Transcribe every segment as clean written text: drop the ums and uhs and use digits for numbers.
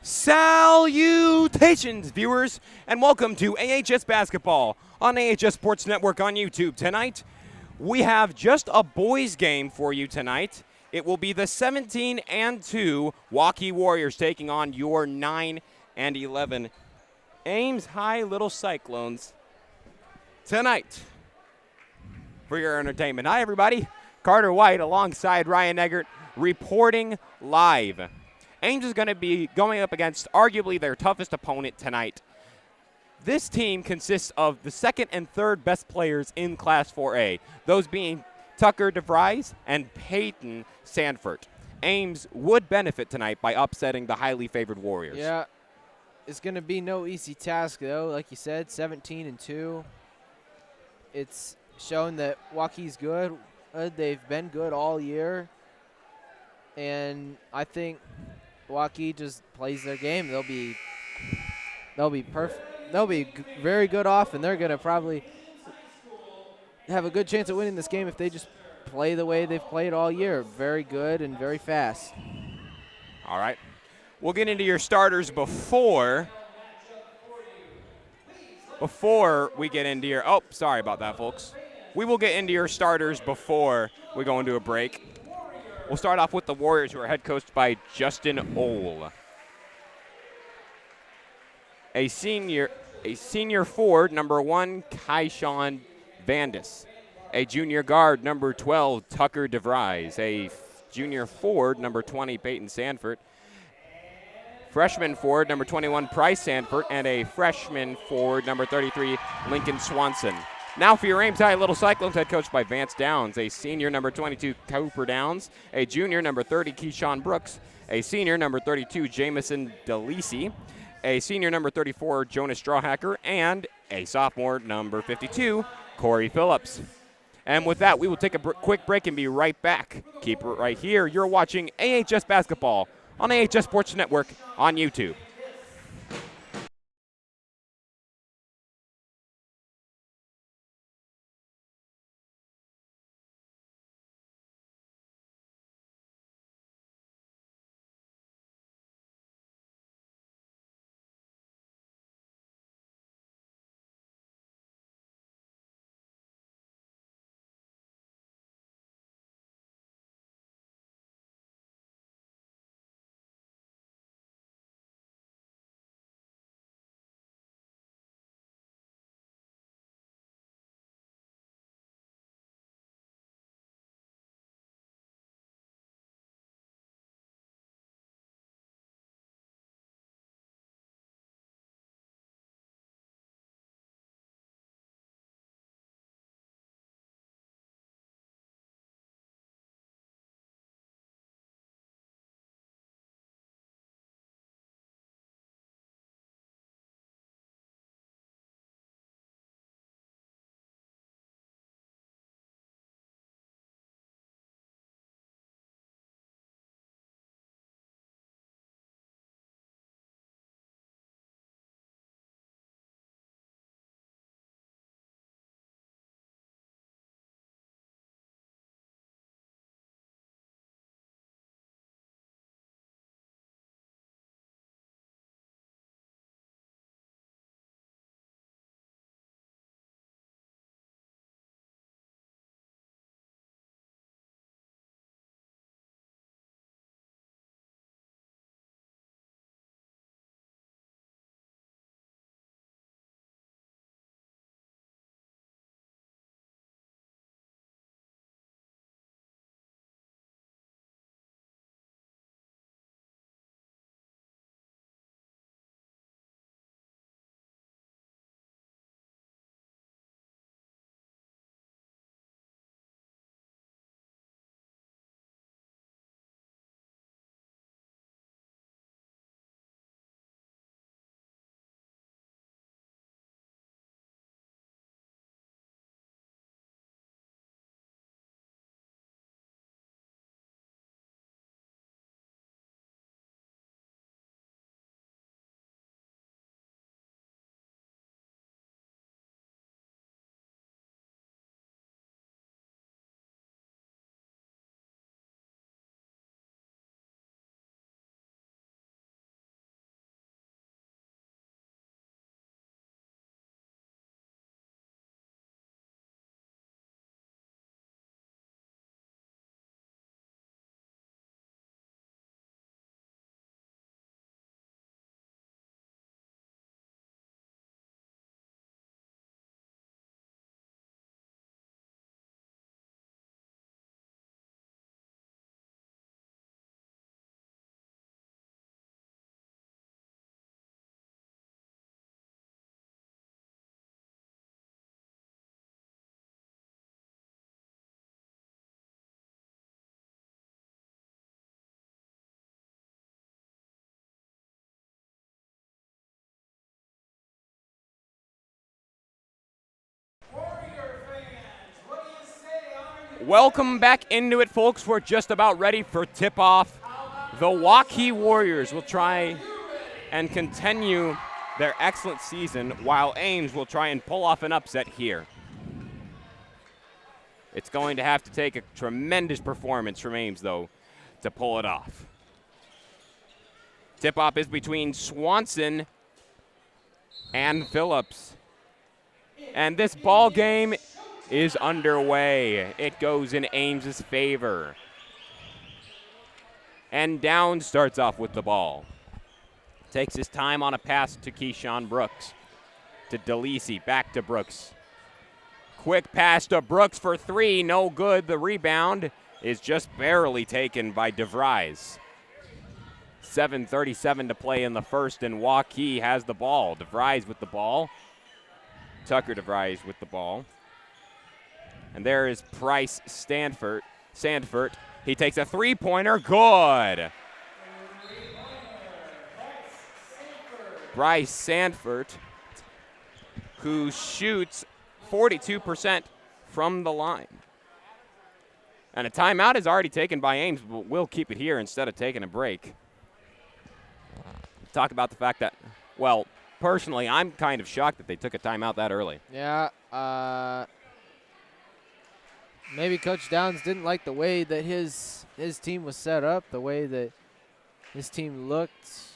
Salutations, viewers, and welcome to AHS Basketball on AHS Sports Network on YouTube. Tonight, we have just a boys game for you tonight. It will be the 17-2 Waukee Warriors taking on your 9-11 Ames High Little Cyclones tonight for your entertainment. Hi, everybody. Carter White alongside Ryan Eggert reporting live. Ames is going to be going up against arguably their toughest opponent tonight. This team consists of the second and third best players in Class 4A, those being Tucker DeVries and Peyton Sanford. Ames would benefit tonight by upsetting the highly favored Warriors. Yeah, it's going to be no easy task, though. Like you said, 17-2. It's shown that Waukee's good. They've been good all year. And I think Waukee just plays their game. They'll be perfect. They'll be very good off, and they're going to probably have a good chance of winning this game if they just play the way they've played all year. Very good and very fast. All right. We'll get into your starters before we get into your – oh, sorry about that, folks. We will get into your starters before we go into a break. We'll start off with the Warriors, who are head coached by Justin Ohl. A senior forward, number 1, Kaishawn Vandis. A junior guard, number 12, Tucker DeVries. A junior forward, number 20, Peyton Sanford. Freshman forward, number 21, Price Sanford. And a freshman forward, number 33, Lincoln Swanson. Now for your Ames High Little Cyclones, head coached by Vance Downs. A senior, number 22, Cooper Downs. A junior, number 30, Keyshawn Brooks. A senior, number 32, Jamison DeLisi. A senior, number 34, Jonas Strawhacker. And a sophomore, number 52, Corey Phillips. And with that, we will take a quick break and be right back. Keep it right here. You're watching AHS Basketball on AHS Sports Network on YouTube. Welcome back into it, folks. We're just about ready for tip-off. The Waukee Warriors will try and continue their excellent season, while Ames will try and pull off an upset here. It's going to have to take a tremendous performance from Ames, though, to pull it off. Tip-off is between Swanson and Phillips. And this ball game is underway. It goes in Ames's favor. And Downs starts off with the ball. Takes his time on a pass to Keyshawn Brooks. To DeLisi, back to Brooks. Quick pass to Brooks for three, no good. The rebound is just barely taken by DeVries. 7:37 to play in the first, and Waukee has the ball. DeVries with the ball. Tucker DeVries with the ball. And there is Price Sandfort. He takes a three-pointer, good. Bryce Sandfort, who shoots 42% from the line. And a timeout is already taken by Ames, but we'll keep it here instead of taking a break. Talk about the fact that, well, personally, I'm kind of shocked that they took a timeout that early. Yeah, maybe Coach Downs didn't like the way that his team was set up, the way that his team looked.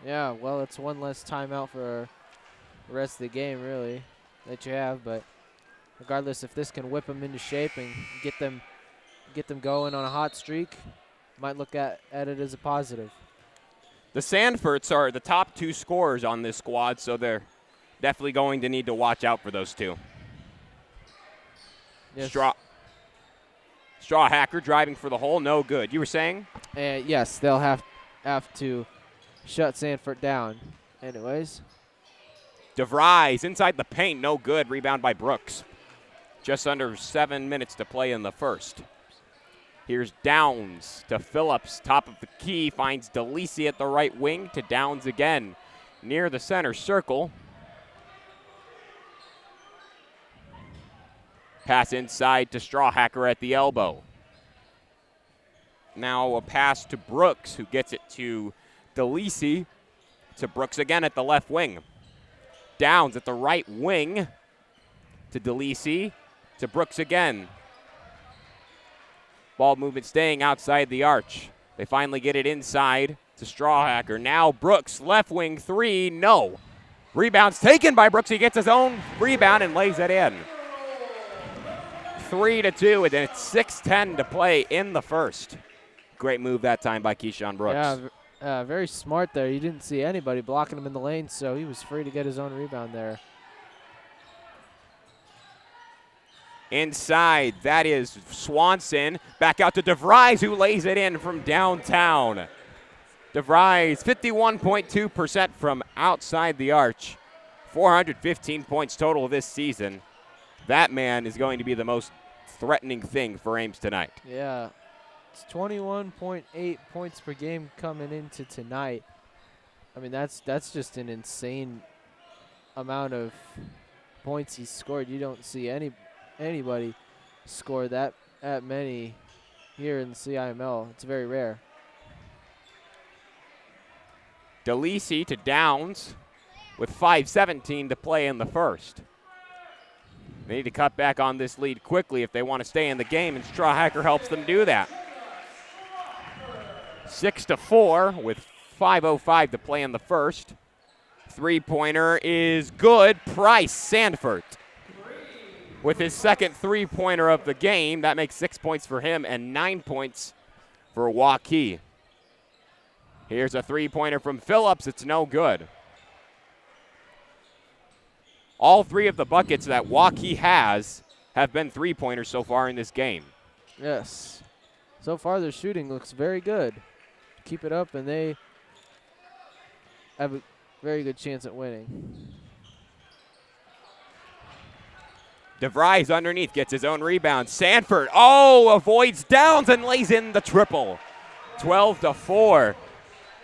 Yeah, well, it's one less timeout for the rest of the game, really, that you have. But regardless, if this can whip them into shape and get them going on a hot streak, might look at it as a positive. The Sandforts are the top two scorers on this squad, so they're definitely going to need to watch out for those two. Yes. Straw Hacker driving for the hole, no good. You were saying? Yes, they'll have to shut Sandfort down. Anyways. DeVries inside the paint, no good. Rebound by Brooks. Just under 7 minutes to play in the first. Here's Downs to Phillips, top of the key, finds DeLisi at the right wing to Downs again, near the center circle. Pass inside to Strawhacker at the elbow. Now a pass to Brooks, who gets it to DeLisi, to Brooks again at the left wing. Downs at the right wing to DeLisi, to Brooks again. Ball movement staying outside the arch. They finally get it inside to Strawhacker. Now Brooks, left wing three, no. Rebound's taken by Brooks. He gets his own rebound and lays it in. 3-2, and it's 6:10 to play in the first. Great move that time by Keyshawn Brooks. Yeah, very smart there. You didn't see anybody blocking him in the lane, so he was free to get his own rebound there. Inside, that is Swanson. Back out to DeVries, who lays it in from downtown. DeVries, 51.2% from outside the arch. 415 points total this season. That man is going to be the most threatening thing for Ames tonight. Yeah, it's 21.8 points per game coming into tonight. I mean, that's just an insane amount of points he's scored. You don't see anybody score that many here in the CIML. It's very rare. DeLisi to Downs with 5:17 to play in the first. They need to cut back on this lead quickly if they want to stay in the game, and Strawhacker helps them do that. 6-4 with 5:05 to play in the first. Three-pointer is good. Price Sandfort with his second three-pointer of the game. That makes 6 points for him and 9 points for Waukee. Here's a three-pointer from Phillips. It's no good. All three of the buckets that Waukee has have been three-pointers so far in this game. Yes. So far their shooting looks very good. Keep it up and they have a very good chance at winning. DeVries underneath gets his own rebound. Sandfort, avoids Downs and lays in the triple. 12-4.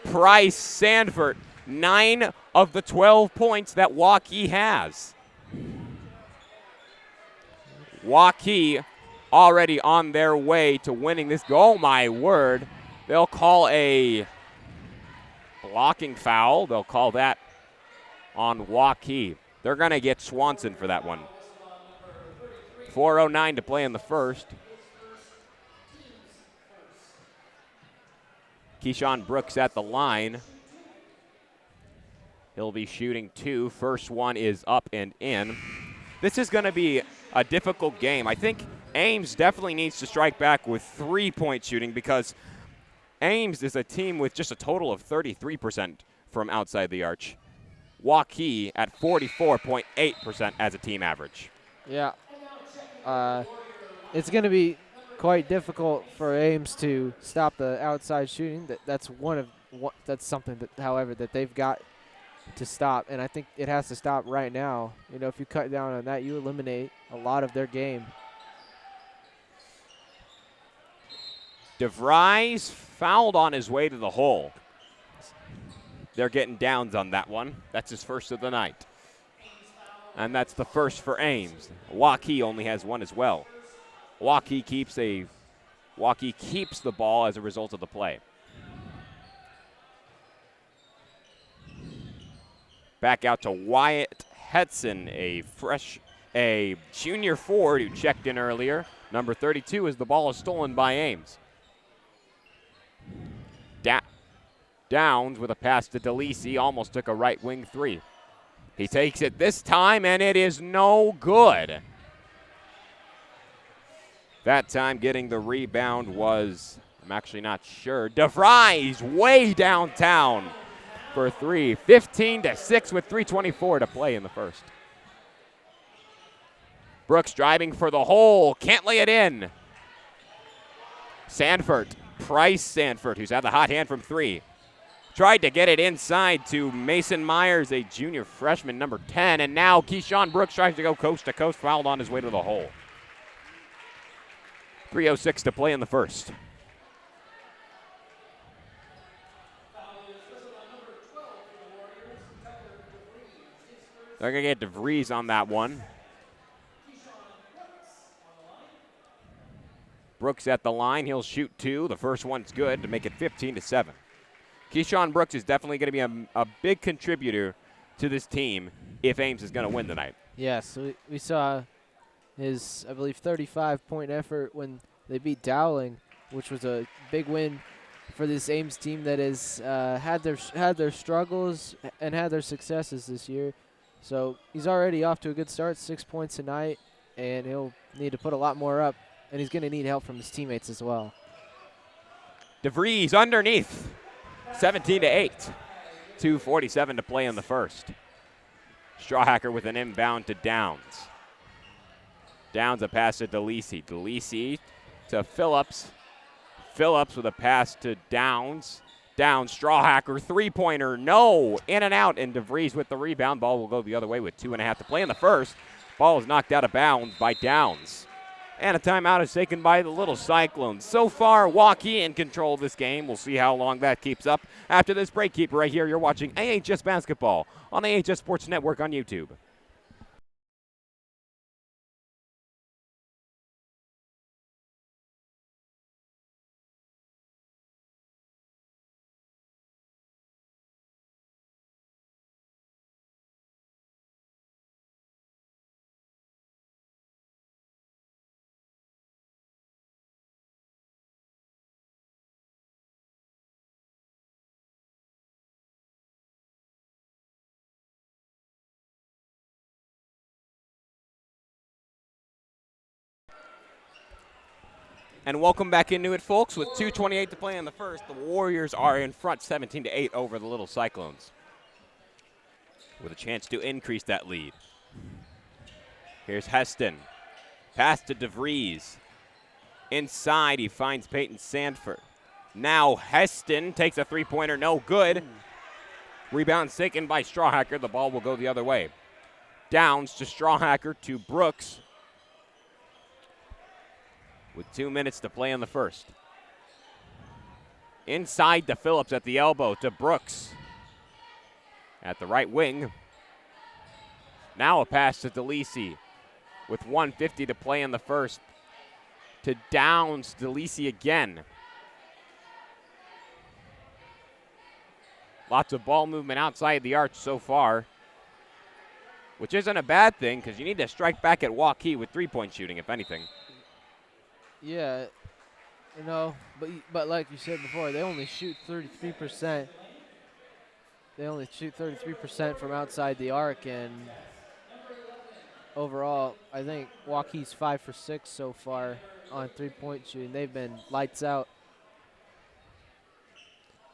Price Sandfort, 9 of the 12 points that Waukee has. Waukee already on their way to winning this. Oh, my word. They'll call a blocking foul. They'll call that on Waukee. They're going to get Swanson for that one. 4:09 to play in the first. Keyshawn Brooks at the line. He'll be shooting 2. First one is up and in. This is going to be a difficult game. I think Ames definitely needs to strike back with 3-point shooting because Ames is a team with just a total of 33% from outside the arch. Waukee at 44.8% as a team average. Yeah. It's going to be quite difficult for Ames to stop the outside shooting. That's something that, however, that they've got to stop, and I think it has to stop right now. You know, if you cut down on that, you eliminate a lot of their game. DeVries fouled on his way to the hole. They're getting downs on that one. That's his first of the night. And that's the first for Ames. Waukee only has one as well. Waukee keeps the ball as a result of the play. Back out to Wyatt Hetson, a junior forward who checked in earlier. Number 32 as the ball is stolen by Ames. Downs with a pass to DeLisi, almost took a right wing 3. He takes it this time, and it is no good. That time getting the rebound was, I'm actually not sure, DeVries way downtown for 3. 15-6 with 3:24 to play in the first. Brooks driving for the hole, can't lay it in. Price Sanford, who's had the hot hand from 3. Tried to get it inside to Mason Myers, a junior freshman, number 10, and now Keyshawn Brooks tries to go coast to coast, fouled on his way to the hole. 3:06 to play in the first. They're going to get DeVries on that one. Brooks at the line. He'll shoot 2. The first one's good to make it 15-7. Keyshawn Brooks is definitely going to be a big contributor to this team if Ames is going to win tonight. Yes, we saw his, I believe, 35-point effort when they beat Dowling, which was a big win for this Ames team that has had their struggles and had their successes this year. So he's already off to a good start, 6 points tonight, and he'll need to put a lot more up, and he's going to need help from his teammates as well. DeVries underneath, 17-8. 2:47 to play in the first. Strawhacker with an inbound to Downs. Downs a pass to DeLisi. DeLisi to Phillips. Phillips with a pass to Downs. Downs, Strawhacker, 3-pointer, no, in and out, and DeVries with the rebound. Ball will go the other way with 2.5 to play in the first. Ball is knocked out of bounds by Downs. And a timeout is taken by the Little Cyclones. So far, Waukee in control of this game. We'll see how long that keeps up. After this break, keep right here. You're watching AHS Basketball on AHS Sports Network on YouTube. And welcome back into it, folks. With 2:28 to play in the first, the Warriors are in front 17-8 over the Little Cyclones, with a chance to increase that lead. Here's Heston. Pass to DeVries. Inside, he finds Peyton Sanford. Now Heston takes a 3-pointer, no good. Rebound taken by Strawhacker. The ball will go the other way. Downs to Strawhacker to Brooks, with 2 minutes to play in the first. Inside to Phillips at the elbow to Brooks at the right wing. Now a pass to DeLisi with 1:50 to play in the first. to Downs. DeLisi again. Lots of ball movement outside the arch so far, which isn't a bad thing because you need to strike back at Waukee with three-point shooting, if anything. Yeah, you know, but like you said before, they only shoot 33%. They only shoot 33% from outside the arc, and overall, I think Waukee's 5 for 6 so far on three-point shooting. They've been lights out.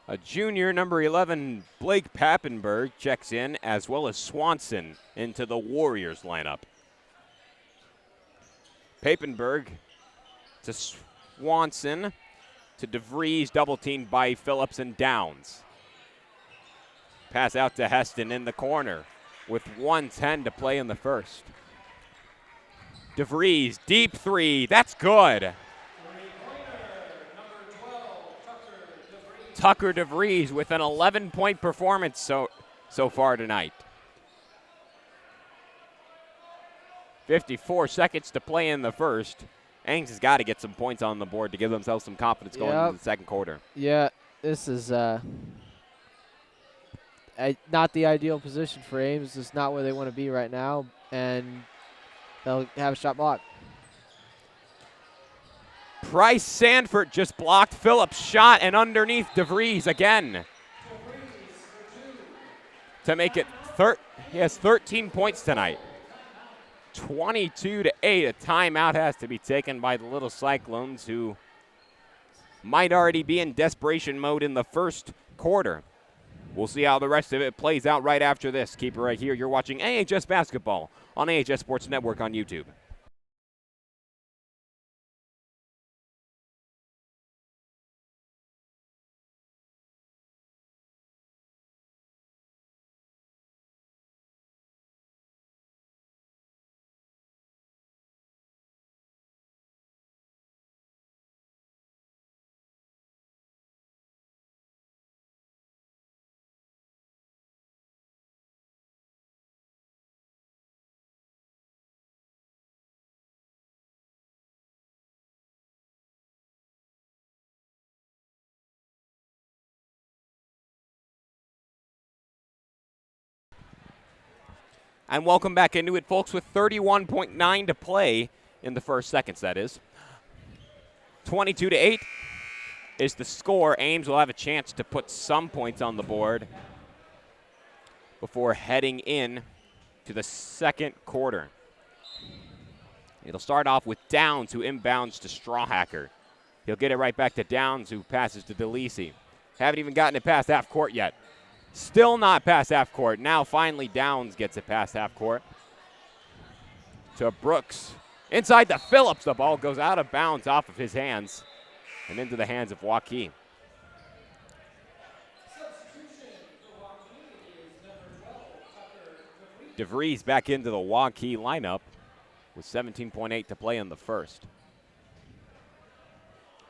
A junior, number 11, Blake Pappenberg checks in, as well as Swanson into the Warriors lineup. Pappenberg to Swanson to DeVries, double teamed by Phillips and Downs. Pass out to Heston in the corner with 1:10 to play in the first. DeVries, deep three, that's good. Tucker DeVries with an 11-point performance so far tonight. 54 seconds to play in the first. Ames has got to get some points on the board to give themselves some confidence going into the second quarter. Yeah, this is not the ideal position for Ames. It's not where they want to be right now, and they'll have a shot block. Price Sanford just blocked Phillips' shot, and underneath DeVries again to make it he has 13 points tonight. 22-8. A timeout has to be taken by the little Cyclones, who might already be in desperation mode in the first quarter. We'll see how the rest of it plays out right after this. Keep it right here. You're watching AHS Basketball on AHS Sports Network on YouTube. And welcome back into it, folks, with 31.9 to play in the first seconds, that is. 22-8 is the score. Ames will have a chance to put some points on the board before heading in to the second quarter. It'll start off with Downs, who inbounds to Strawhacker. He'll get it right back to Downs, who passes to DeLisi. Haven't even gotten it past half court yet. Still not past half court. Now finally Downs gets it past half court to Brooks. Inside to Phillips. The ball goes out of bounds off of his hands and into the hands of Waukee. DeVries back into the Waukee lineup with 17.8 to play in the first.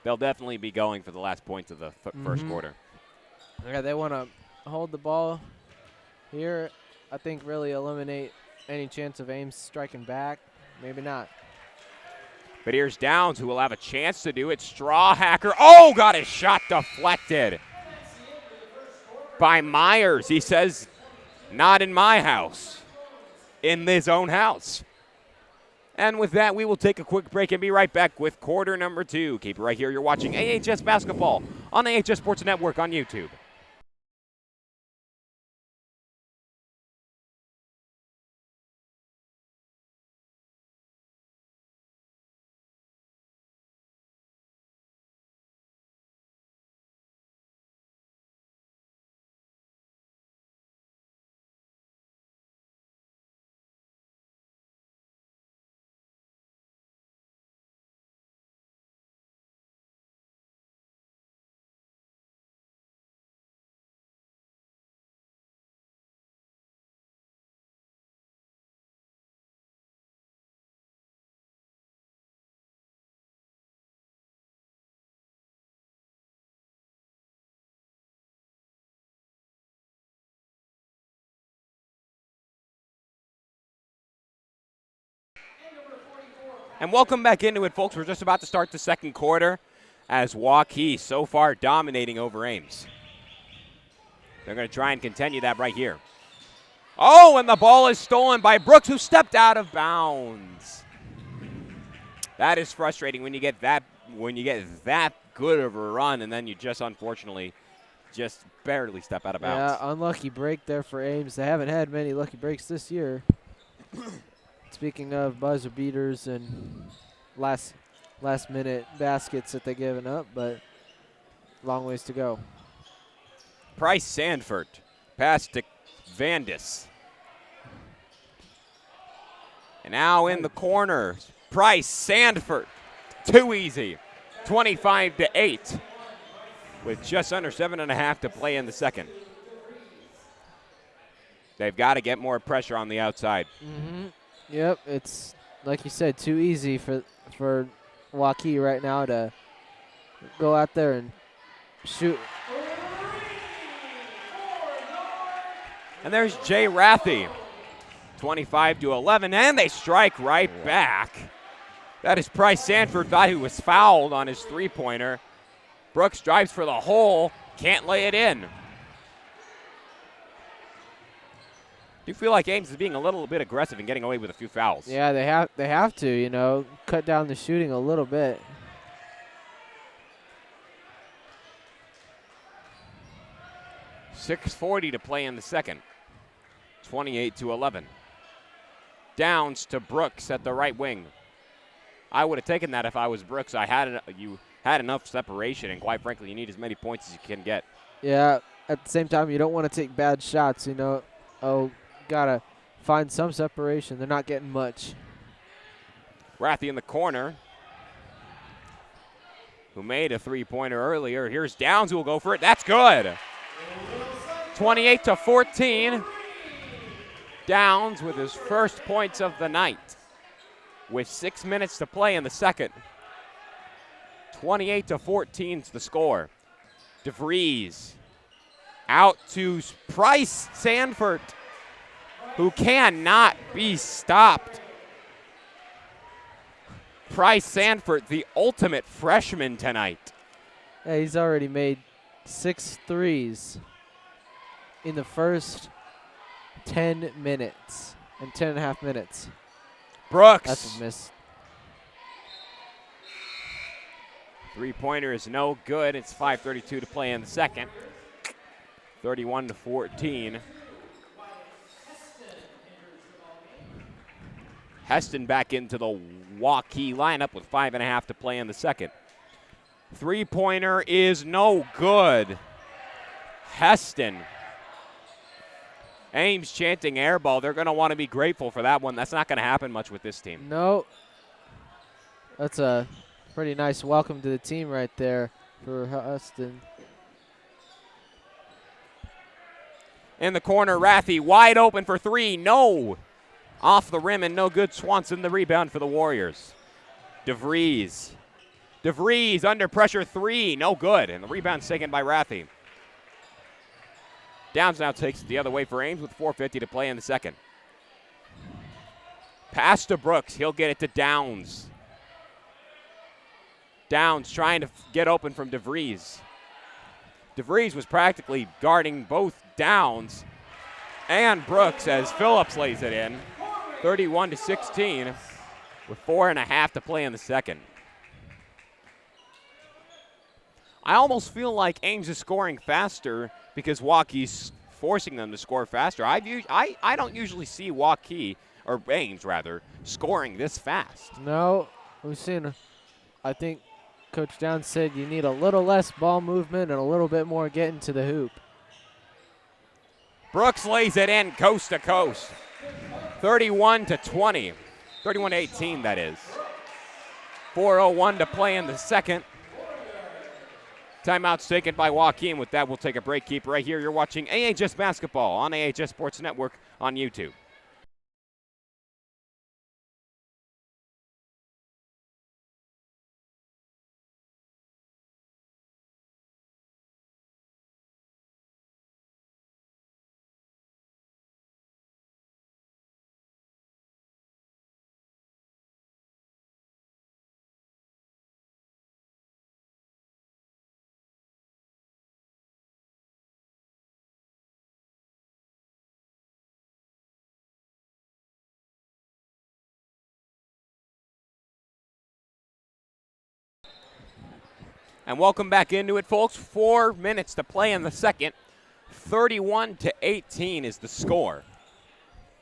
They'll definitely be going for the last points of the first quarter. Yeah, they want to hold the ball here. I think really eliminate any chance of Ames striking back. Maybe not. But here's Downs, who will have a chance to do it. Strawhacker. Oh, got his shot deflected by Myers. He says, not in my house, in his own house. And with that, we will take a quick break and be right back with quarter number 2. Keep it right here. You're watching AHS Basketball on AHS Sports Network on YouTube. And welcome back into it, folks. We're just about to start the second quarter as Waukee so far dominating over Ames. They're going to try and continue that right here. Oh, and the ball is stolen by Brooks, who stepped out of bounds. That is frustrating when you get that good of a run, and then you just unfortunately just barely step out of bounds. Yeah, unlucky break there for Ames. They haven't had many lucky breaks this year. Speaking of buzzer beaters and last minute baskets that they've given up, but long ways to go. Price Sanford, pass to Vandis. And now in the corner, Price Sanford, too easy, 25-8, with just under 7.5 to play in the second. They've got to get more pressure on the outside. Mm-hmm. Yep, it's like you said, too easy for Waukee right now to go out there and shoot. And there's Jay Rathie, 25-11, and they strike right back. That is Price Sanford, thought he was fouled on his three-pointer. Brooks drives for the hole, can't lay it in. Do you feel like Ames is being a little bit aggressive and getting away with a few fouls? Yeah, they have to, cut down the shooting a little bit. .640 to play in the second. 28-11. Downs to Brooks at the right wing. I would have taken that if I was Brooks. You had enough separation, and quite frankly, you need as many points as you can get. Yeah, at the same time, you don't want to take bad shots, Oh, gotta find some separation. They're not getting much. Rathie in the corner, who made a three-pointer earlier. Here's Downs, who will go for it. That's good. 28-14. Downs with his first points of the night with 6 minutes to play in the second. 28-14 is the score. DeVries out to Price Sanford, who cannot be stopped. Price Sanford, the ultimate freshman tonight. Yeah, he's already made 6 threes in the first 10 minutes and 10.5 minutes. Brooks. That's a miss. Three-pointer is no good. It's 5:32 to play in the second. 31-14. Heston back into the Waukee lineup with 5.5 to play in the second. Three-pointer is no good. Heston. Ames chanting air ball. They're going to want to be grateful for that one. That's not going to happen much with this team. No. That's a pretty nice welcome to the team right there for Heston. In the corner, Rathie wide open for three. No. Off the rim and no good. Swanson the rebound for the Warriors. DeVries. DeVries under pressure, three. No good. And the rebound's taken by Rathie. Downs now takes it the other way for Ames with 4:50 to play in the second. Pass to Brooks. He'll get it to Downs. Downs trying to get open from DeVries. DeVries was practically guarding both Downs and Brooks as Phillips lays it in. 31-16 with 4.5 to play in the second. I almost feel like Ames is scoring faster because Waukee's forcing them to score faster. I don't usually see Waukee, or Ames rather, scoring this fast. No, we've seen, I think Coach Downs said you need a little less ball movement and a little bit more getting to the hoop. Brooks lays it in coast to coast. 31-20. 31-18, that is. 4:01 to play in the second. Timeout's taken by Waukee, and with that, we'll take a break. Keep right here. You're watching AHS Basketball on AHS Sports Network on YouTube. And welcome back into it, folks. 4 minutes to play in the second. 31-18 is the score.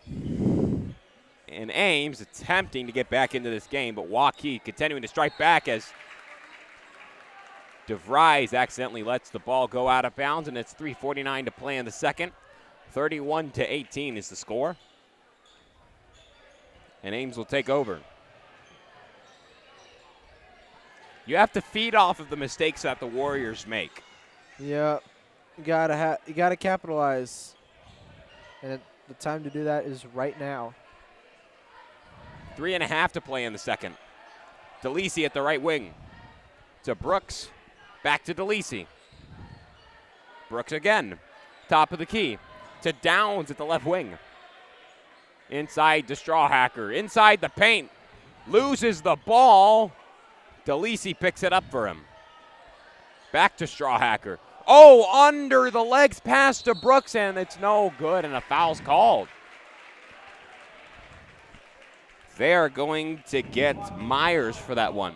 And Ames attempting to get back into this game, but Waukee continuing to strike back as DeVries accidentally lets the ball go out of bounds, and it's 3:49 to play in the second. 31-18 is the score. And Ames will take over. You have to feed off of the mistakes that the Warriors make. Yeah, you gotta capitalize, and the time to do that is right now. 3.5 to play in the second. DeLisi at the right wing. To Brooks. Back to DeLisi. Brooks again. Top of the key. To Downs at the left wing. Inside to Strawhacker. Inside the paint. Loses the ball. DeLisi picks it up for him. Back to Strawhacker. Oh, under the legs pass to Brooks, and it's no good, and a foul's called. They are going to get Myers for that one.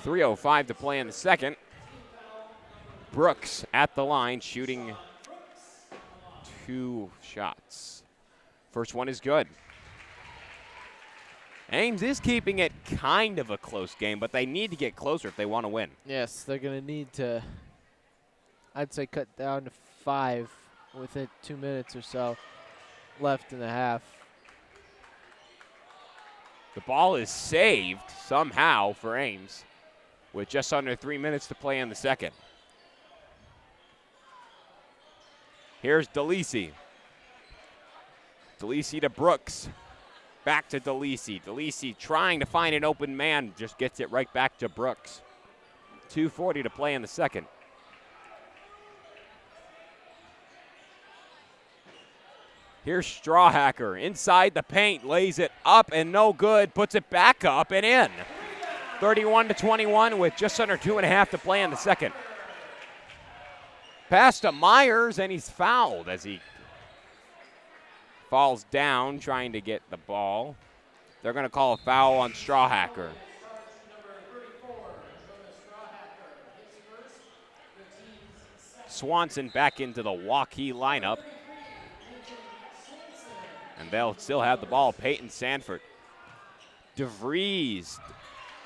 3:05 to play in the second. Brooks at the line shooting 2 shots. First one is good. Ames is keeping it kind of a close game, but they need to get closer if they want to win. Yes, they're going to need to, I'd say, cut down to 5 with it 2 minutes or so left in the half. The ball is saved somehow for Ames with just under 3 minutes to play in the second. Here's DeLisi. DeLisi to Brooks. Back to DeLisi. DeLisi trying to find an open man, just gets it right back to Brooks. 2:40 to play in the second. Here's Strawhacker inside the paint, lays it up and no good, puts it back up and in. 31-21 with just under 2.5 to play in the second. Pass to Myers, and he's fouled as he falls down trying to get the ball. They're going to call a foul on Strawhacker. Swanson back into the Waukee lineup. And they'll still have the ball. Peyton Sanford. DeVries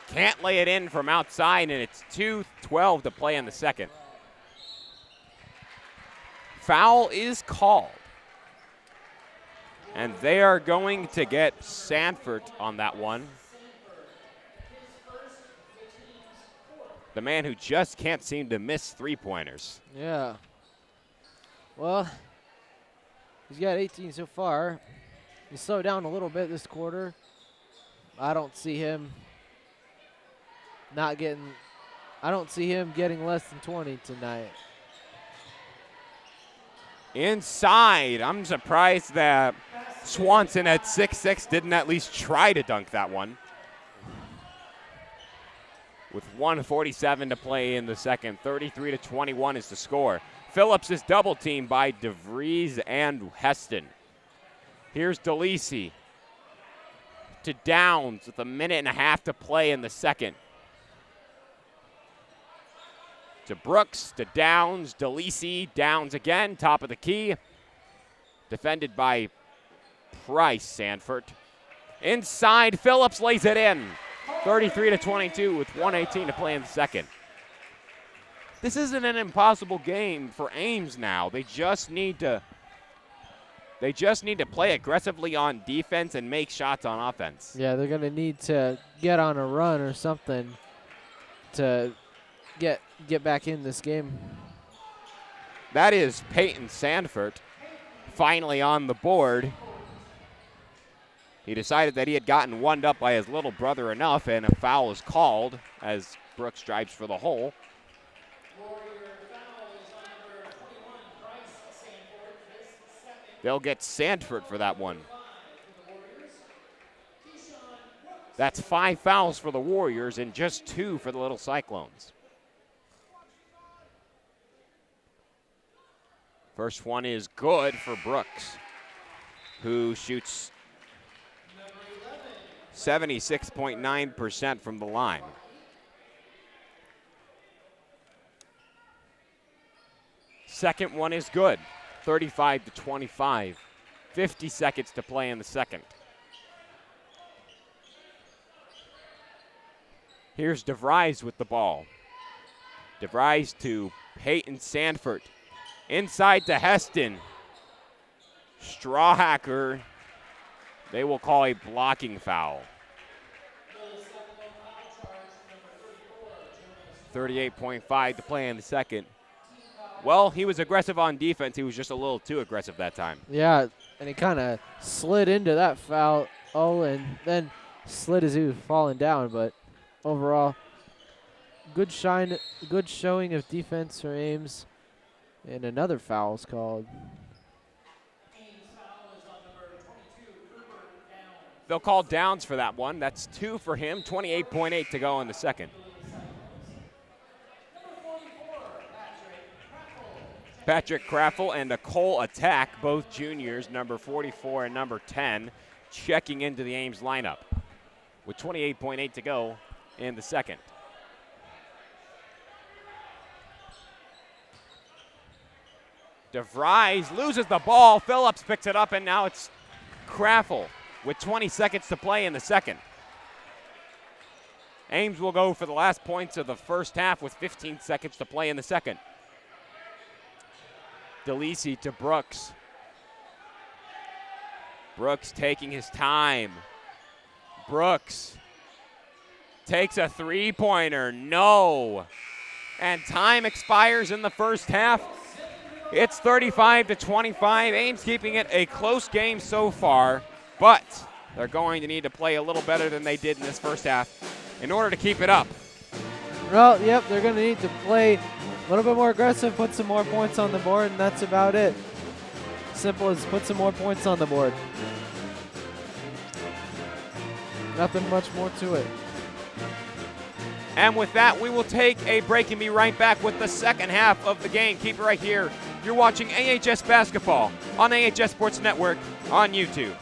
can't lay it in from outside, and it's 2:12 to play in the second. Foul is called. And they are going to get Sanford on that one. The man who just can't seem to miss three-pointers. Yeah. Well, he's got 18 so far. He slowed down a little bit this quarter. I don't see him getting less than 20 tonight. Inside, I'm surprised that Swanson at 6'6" didn't at least try to dunk that one. With 1:47 to play in the second, 33-21 is the score. Phillips is double teamed by DeVries and Heston. Here's DeLisi to Downs with 1.5 to play in the second. To Brooks, to Downs, DeLisi, Downs again, top of the key. Defended by Price, Sanford. Inside, Phillips lays it in. 33-22 with 1:18 to play in the second. This isn't an impossible game for Ames now. They just need to play aggressively on defense and make shots on offense. Yeah, they're going to need to get on a run or something to get back in this game. That is Peyton Sanford finally on the board. He decided that he had gotten one up by his little brother enough, and a foul is called as Brooks drives for the hole. They'll get Sanford for that one. That's 5 fouls for the Warriors and just 2 for the little Cyclones. First one is good for Brooks, who shoots 76.9% from the line. Second one is good. 35-25. 50 seconds to play in the second. Here's DeVries with the ball. DeVries to Peyton Sanford. Inside to Heston. Strawhacker. They will call a blocking foul. 38.5 to play in the second. Well, he was aggressive on defense. He was just a little too aggressive that time. Yeah, and he kind of slid into that foul. Oh, and then slid as he was falling down. But overall, good showing of defense for Ames. And another foul is called. They'll call downs for that one. That's 2 for him. 28.8 to go in the second. Patrick Craffle and a Cole Attack, both juniors, number 44 and number 10, checking into the Ames lineup with 28.8 to go in the second. DeVries loses the ball. Phillips picks it up, and now it's Craffle with 20 seconds to play in the second. Ames will go for the last points of the first half with 15 seconds to play in the second. DeLisi to Brooks. Brooks taking his time. Brooks takes a three-pointer. No. And time expires in the first half. It's 35-25. Ames keeping it a close game so far, but they're going to need to play a little better than they did in this first half in order to keep it up. Well, yep, they're going to need to play a little bit more aggressive, put some more points on the board, and that's about it. Simple as put some more points on the board. Nothing much more to it. And with that, we will take a break and be right back with the second half of the game. Keep it right here. You're watching AHS Basketball on AHS Sports Network on YouTube.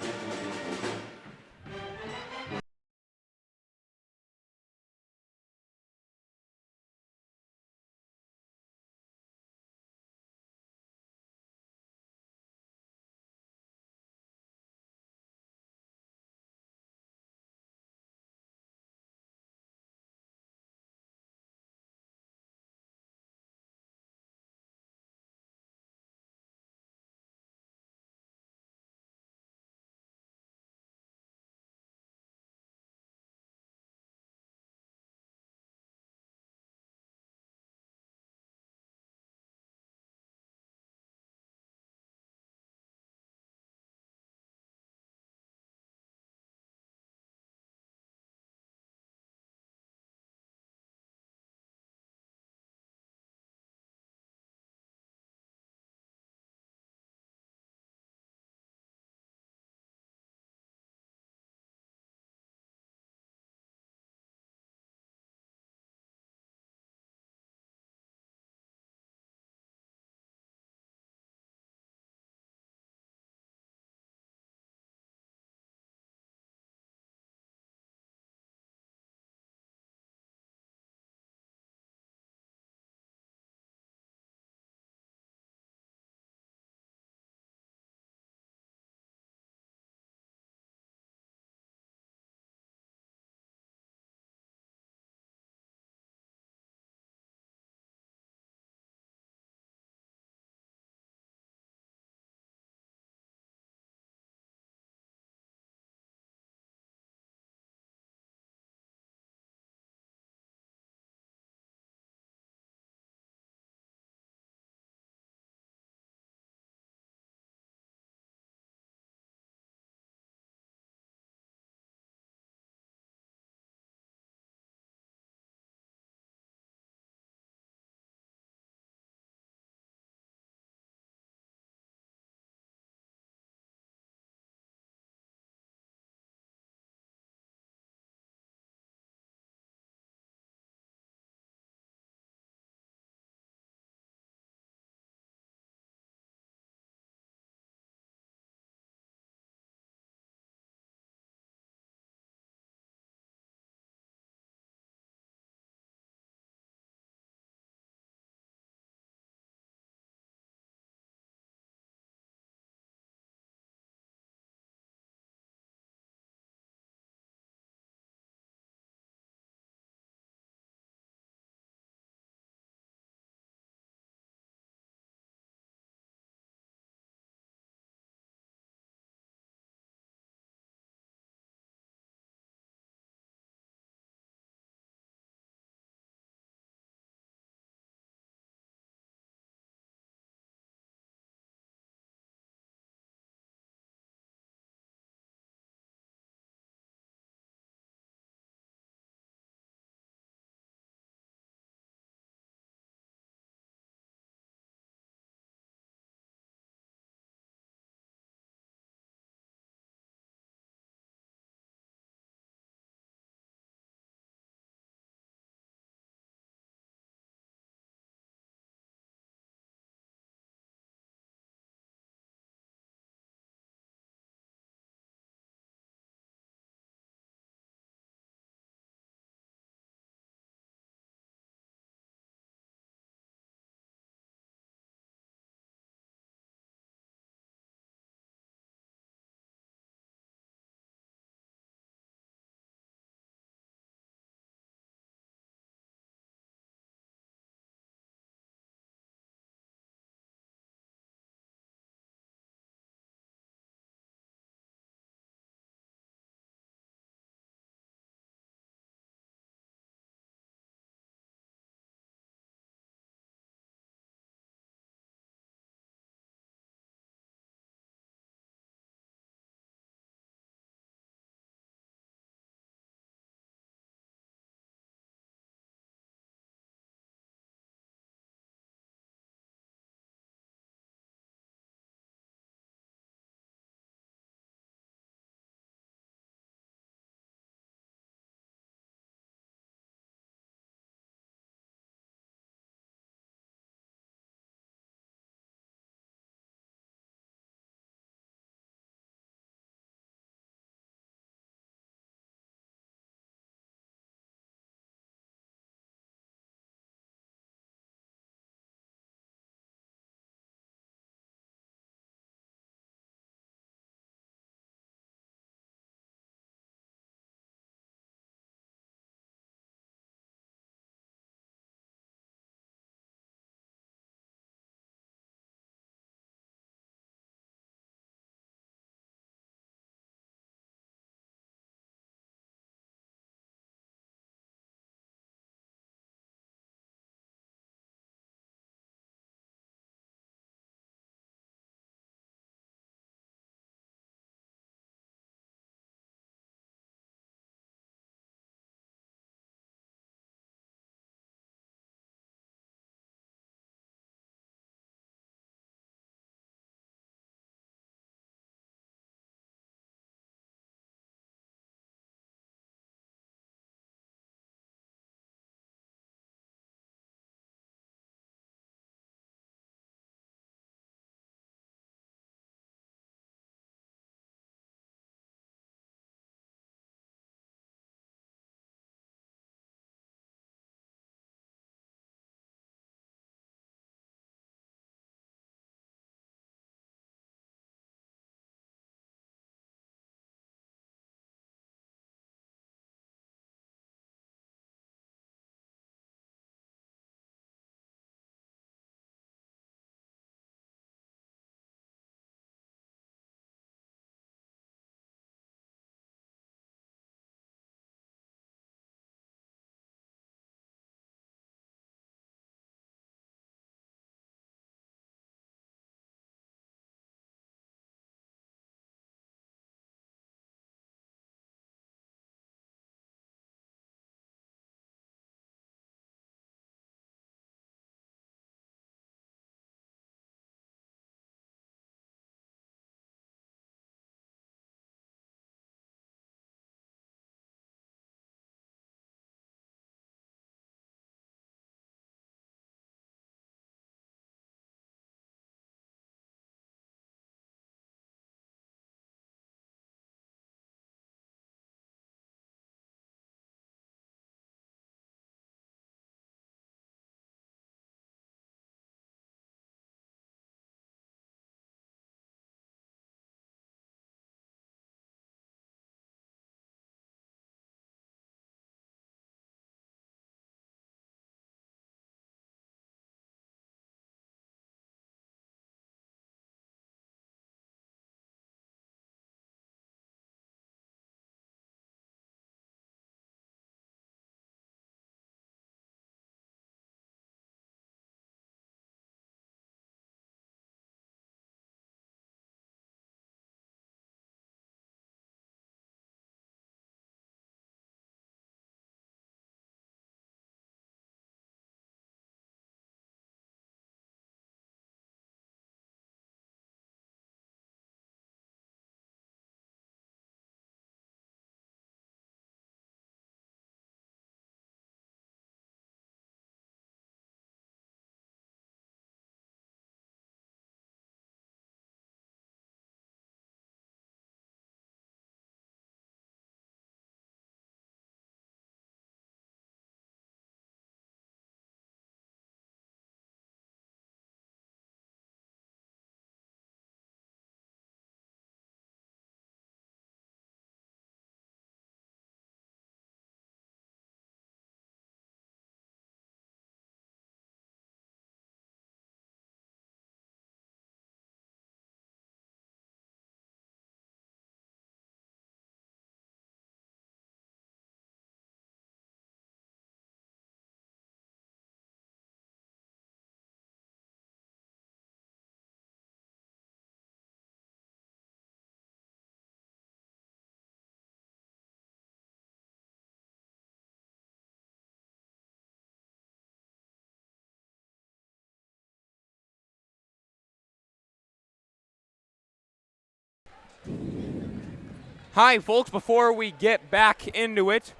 Hi, folks. Before we get back into it,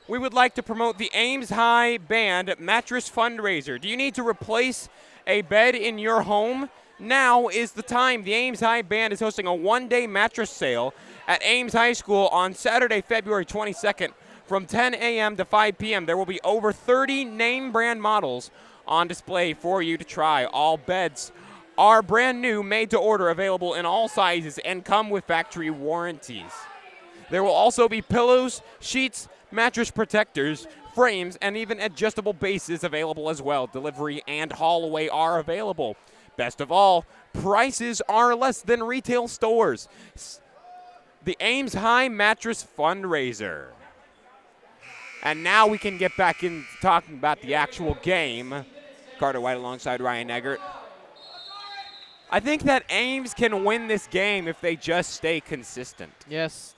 we would like to promote the Ames High Band Mattress Fundraiser. Do you need to replace a bed in your home? Now is the time. The Ames High Band is hosting a one-day mattress sale at Ames High School on Saturday, February 22nd from 10 a.m. to 5 p.m. There will be over 30 name brand models on display for you to try. All beds are brand new, made to order, available in all sizes, and come with factory warranties. There will also be pillows, sheets, mattress protectors, frames, and even adjustable bases available as well. Delivery and haul away are available. Best of all, prices are less than retail stores. The Ames High Mattress Fundraiser. And now we can get back into talking about the actual game. Carter White alongside Ryan Eggert. I think that Ames can win this game if they just stay consistent. Yes,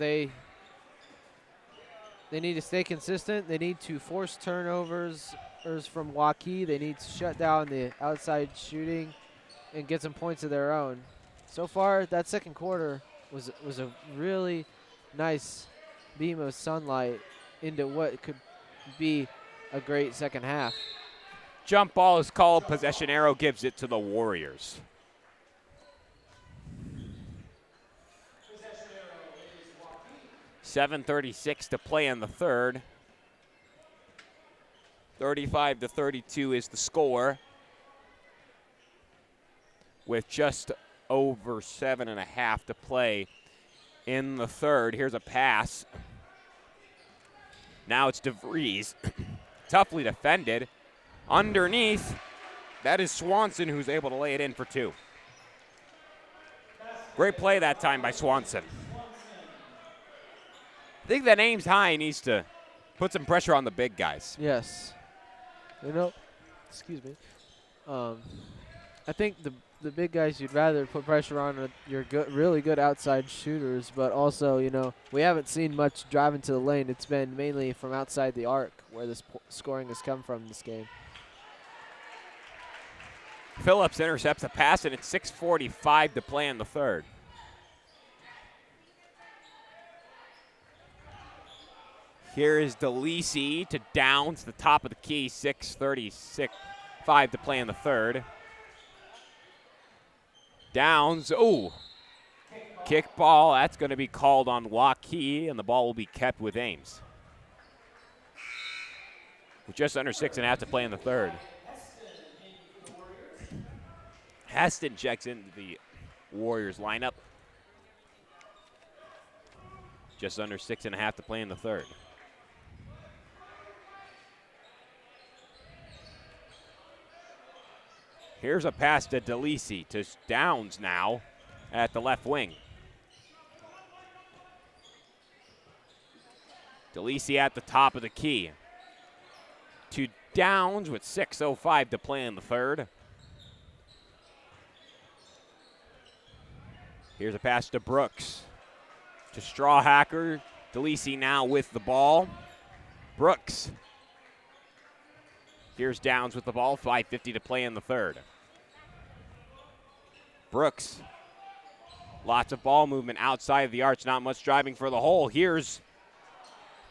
they need to stay consistent. They need to force turnovers from Waukee. They need to shut down the outside shooting and get some points of their own. So far, that second quarter was a really nice beam of sunlight into what could be a great second half. Jump ball is called. Possession arrow gives it to the Warriors. .7:36 to play in the third. 35-32 is the score, with just over 7.5 to play in the third. Here's a pass. Now it's DeVries. Toughly defended. Underneath, that is Swanson, who's able to lay it in for two. Great play that time by Swanson. I think that Ames High needs to put some pressure on the big guys. Yes. Excuse me. I think the big guys you'd rather put pressure on are your really good outside shooters, but also, we haven't seen much driving to the lane. It's been mainly from outside the arc where this scoring has come from this game. Phillips intercepts a pass, and it's 6:45 to play in the third. Here is DeLisi to Downs, the top of the key, 6:36.5 to play in the third. Downs, kick ball, that's going to be called on Waukee, and the ball will be kept with Ames. With just under 6.5 to play in the third. Heston checks into the Warriors lineup. Just under 6.5 to play in the third. Here's a pass to DeLisi, to Downs now at the left wing. DeLisi at the top of the key. To Downs with 6:05 to play in the third. Here's a pass to Brooks. To Strawhacker. DeLisi now with the ball. Brooks. Here's Downs with the ball. 5:50 to play in the third. Brooks. Lots of ball movement outside of the arch. Not much driving for the hole. Here's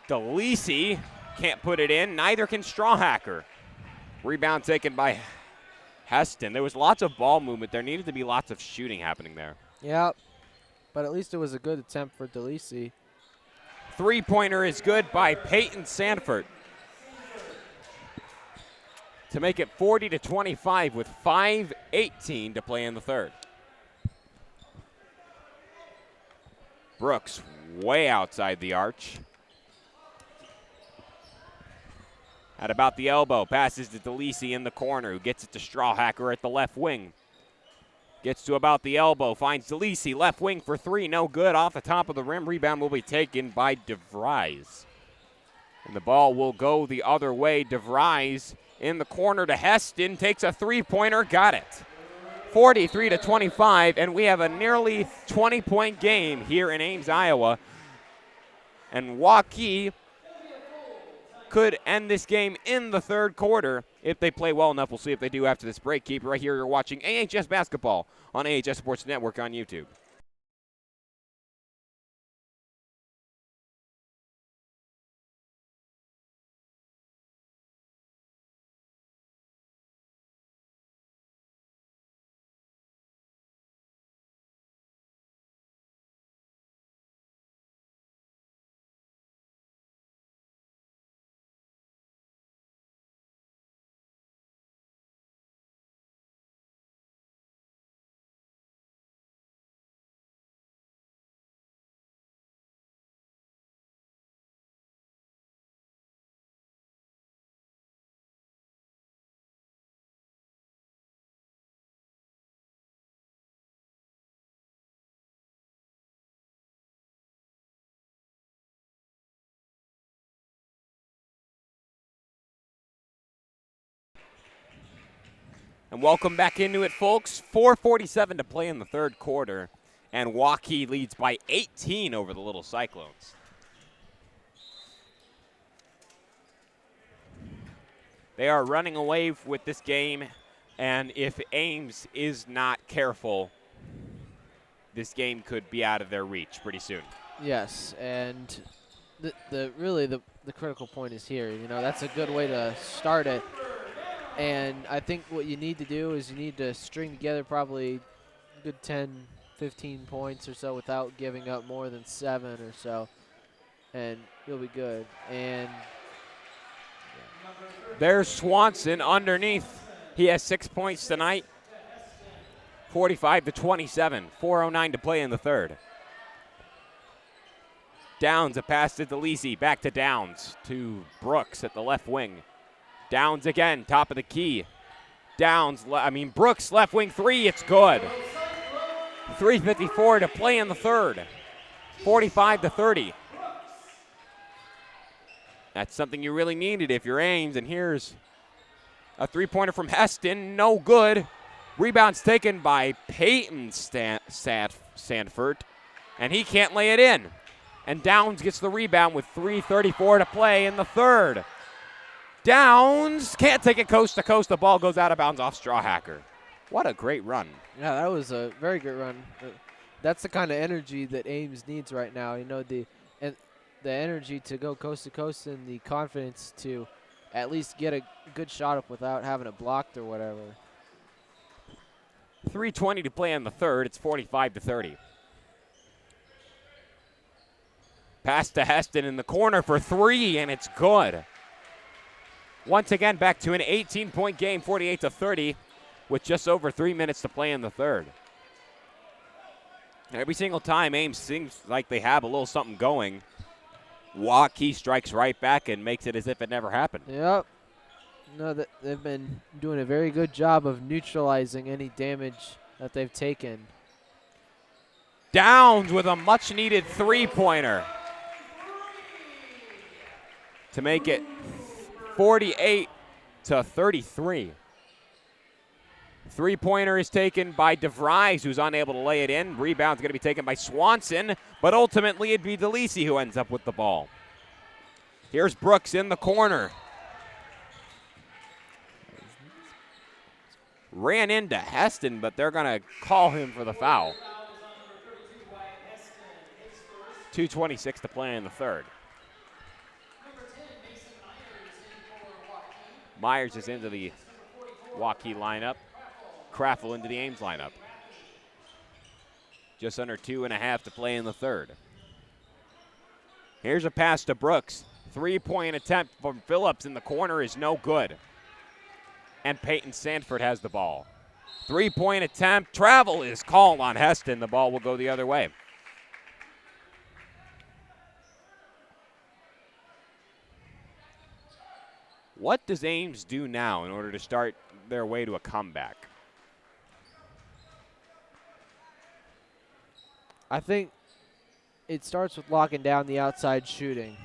DeLisi. Can't put it in. Neither can Strawhacker. Rebound taken by Heston. There was lots of ball movement. There needed to be lots of shooting happening there. Yeah, but at least it was a good attempt for DeLisi. Three-pointer is good by Peyton Sanford to make it 40-25 with 5:18 to play in the third. Brooks way outside the arch. At about the elbow, passes to DeLisi in the corner, who gets it to Strawhacker at the left wing. Gets to about the elbow, finds DeLisi, left wing for three, no good, off the top of the rim. Rebound will be taken by DeVries. And the ball will go the other way. DeVries in the corner to Heston, takes a three-pointer, got it. 43-25, and we have a nearly 20-point game here in Ames, Iowa. And Waukee could end this game in the third quarter if they play well enough. We'll see if they do after this break. Keep it right here. You're watching AHS Basketball on AHS Sports Network on YouTube. And welcome back into it, folks. 4:47 to play in the third quarter. And Waukee leads by 18 over the Little Cyclones. They are running away with this game, and if Ames is not careful, this game could be out of their reach pretty soon. Yes, and the critical point is here. You know, that's a good way to start it. And I think what you need to do is you need to string together probably a good 10, 15 points or so without giving up more than 7 or so, and you'll be good. And there's Swanson underneath. He has 6 points tonight. 45-27. 4:09 to play in the third. Downs, a pass to DeLisi. Back to Downs to Brooks at the left wing. Downs again, top of the key. Brooks, left wing three, it's good. 3:54 to play in the third. 45-30. That's something you really needed if you're Ames, and here's a three-pointer from Heston, no good. Rebound's taken by Peyton Sanford, and he can't lay it in. And Downs gets the rebound with 3:34 to play in the third. Downs can't take it coast to coast. The ball goes out of bounds off Strawhacker. What a great run. Yeah, that was a very good run. That's the kind of energy that Ames needs right now. You know, the energy to go coast to coast and the confidence to at least get a good shot up without having it blocked or whatever. 3:20 to play in the third. It's 45-30. Pass to Heston in the corner for three, and it's good. Once again, back to an 18-point game, 48-30, with just over 3 minutes to play in the third. Every single time Ames seems like they have a little something going, Waukee strikes right back and makes it as if it never happened. Yep. No, they've been doing a very good job of neutralizing any damage that they've taken. Downs with a much-needed three-pointer to make it 48-33. Three-pointer is taken by DeVries, who's unable to lay it in. Rebound's going to be taken by Swanson, but ultimately it'd be DeLisi who ends up with the ball. Here's Brooks in the corner. Ran into Heston, but they're going to call him for the foul. 2:26 to play in the third. Myers is into the Waukee lineup. Craffle into the Ames lineup. Just under 2.5 to play in the third. Here's a pass to Brooks. Three-point attempt from Phillips in the corner is no good. And Peyton Sanford has the ball. Three-point attempt. Travel is called on Heston. The ball will go the other way. What does Ames do now in order to start their way to a comeback? I think it starts with locking down the outside shooting.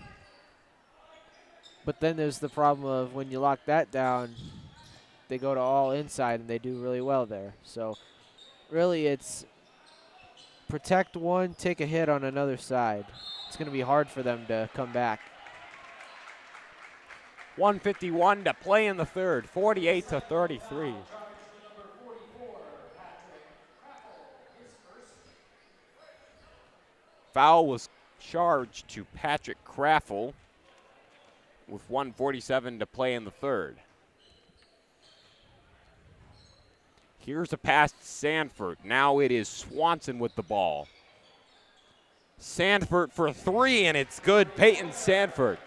But then there's the problem of when you lock that down, they go to all inside and they do really well there. So really it's protect one, take a hit on another side. It's going to be hard for them to come back. 1:51 to play in the third, 48-33. Foul was charged to Patrick Craffle with 1:47 to play in the third. Here's a pass to Sanford. Now it is Swanson with the ball. Sanford for three, and it's good. Peyton Sanford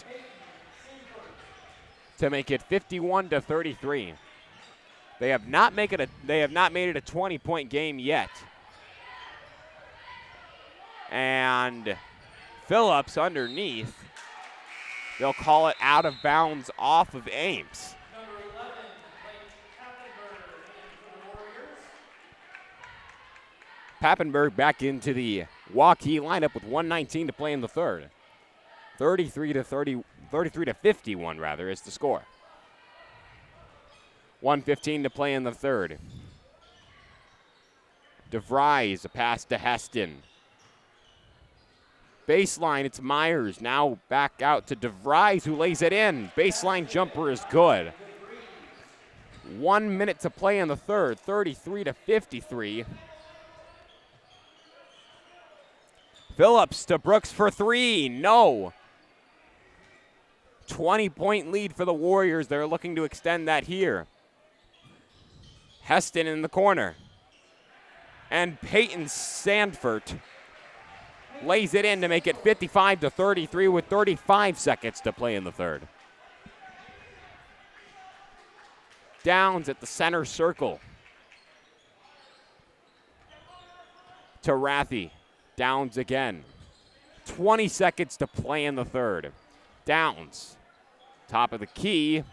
to make it 51-33. They have not made it a 20-point game yet. And Phillips underneath. They'll call it out of bounds off of Ames. Pappenberg back into the Waukee lineup with 1:19 to play in the third. 33-51 rather is the score. 1:15 to play in the third. DeVries, a pass to Heston. Baseline, it's Myers. Now back out to DeVries, who lays it in. Baseline jumper is good. 1 minute to play in the third, 33-53. Phillips to Brooks for three, no. 20-point lead for the Warriors. They're looking to extend that here. Heston in the corner. And Peyton Sandfort lays it in to make it 55-33 with 35 seconds to play in the third. Downs at the center circle. To Rathie. Downs again. 20 seconds to play in the third. Downs. Top of the key.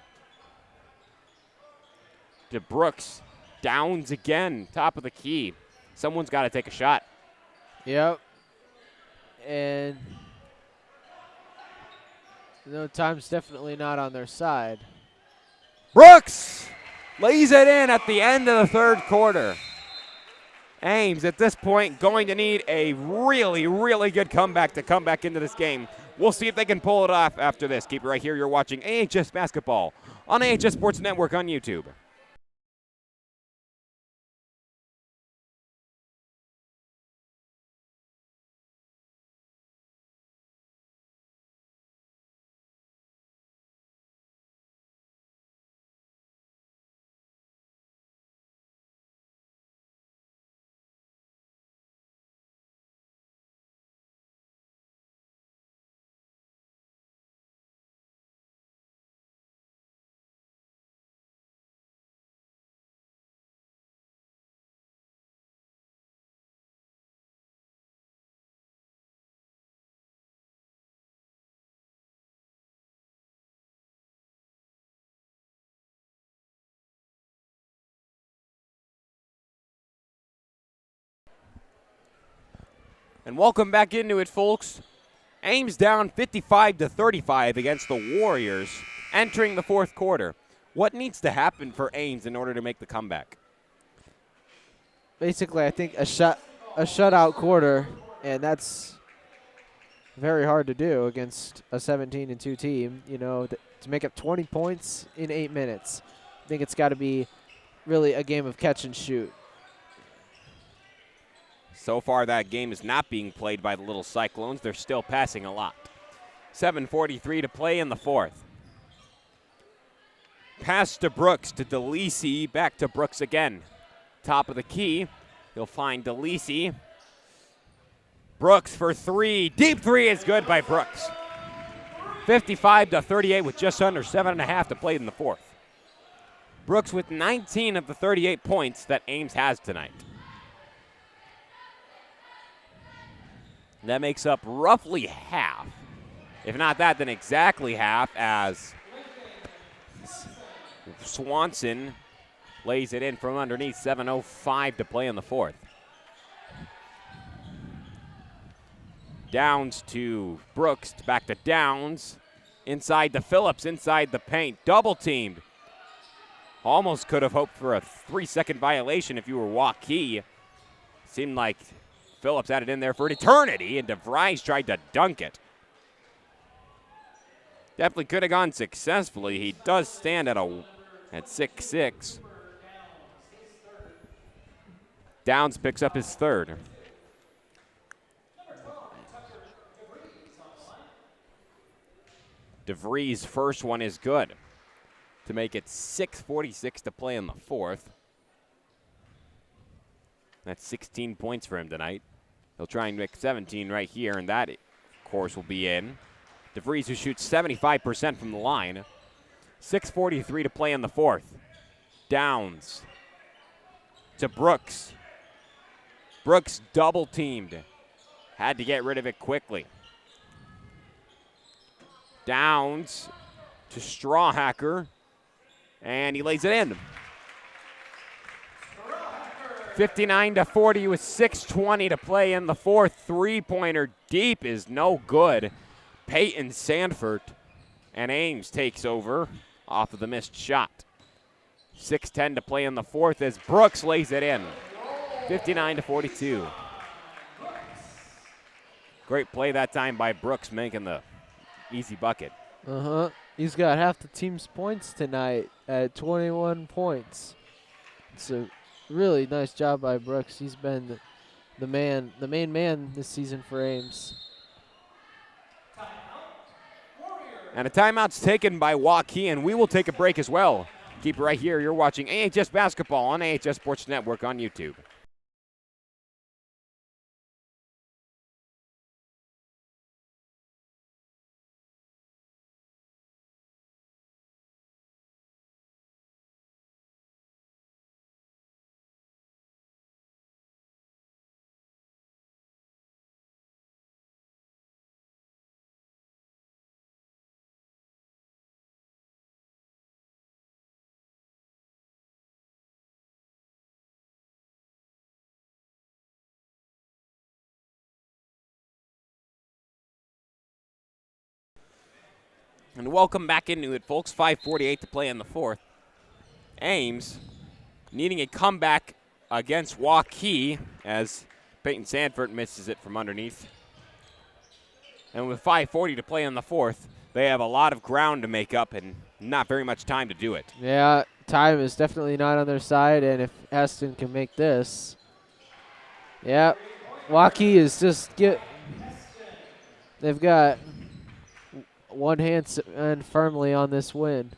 To Brooks. Downs again. Top of the key. Someone's got to take a shot. Yep. And no, time's definitely not on their side. Brooks lays it in at the end of the third quarter. Ames, at this point, going to need a really, really good comeback to come back into this game. We'll see if they can pull it off after this. Keep it right here. You're watching AHS Basketball on AHS Sports Network on YouTube. And welcome back into it, folks. Ames down 55-35 against the Warriors entering the fourth quarter. What needs to happen for Ames in order to make the comeback? Basically, I think a shutout quarter, and that's very hard to do against a 17-2 team. You know, to make up 20 points in 8 minutes. I think it's got to be really a game of catch and shoot. So far, that game is not being played by the little Cyclones. They're still passing a lot. 7:43 to play in the fourth. Pass to Brooks, to DeLisi, back to Brooks again. Top of the key, he'll find DeLisi. Brooks for three. Deep three is good by Brooks. 55-38 with just under 7.5 to play in the fourth. Brooks with 19 of the 38 points that Ames has tonight. That makes up roughly half. If not that, then exactly half, as Swanson lays it in from underneath. 7:05 to play in the fourth. Downs to Brooks, back to Downs. Inside to Phillips, inside the paint. Double teamed. Almost could have hoped for a 3-second violation if you were Waukee. Seemed like Phillips had it in there for an eternity, and DeVries tried to dunk it. Definitely could have gone successfully. He does stand at 6'6". Downs picks up his third. DeVries' first one is good to make it 6:46 to play in the fourth. That's 16 points for him tonight. He'll try and make 17 right here, and that, of course, will be in. DeVries, who shoots 75% from the line. 6:43 to play in the fourth. Downs to Brooks. Brooks double teamed. Had to get rid of it quickly. Downs to Strawhacker, and he lays it in. 59-40 with 6:20 to play in the fourth. Three-pointer deep is no good. Peyton Sandfort, and Ames takes over off of the missed shot. 6:10 to play in the fourth as Brooks lays it in. 59-42. Great play that time by Brooks, making the easy bucket. He's got half the team's points tonight at 21 points. It's a really nice job by Brooks. He's been the main man this season for Ames. And a timeout's taken by Waukee, and we will take a break as well. Keep it right here. You're watching AHS Basketball on AHS Sports Network on YouTube. And welcome back into it, folks. 5:48 to play in the fourth. Ames needing a comeback against Waukee as Peyton Sanford misses it from underneath. And with 5:40 to play in the fourth, they have a lot of ground to make up and not very much time to do it. Yeah, time is definitely not on their side, and if Aston can make this. Yeah, Waukee is just they've got one hand and firmly on this win.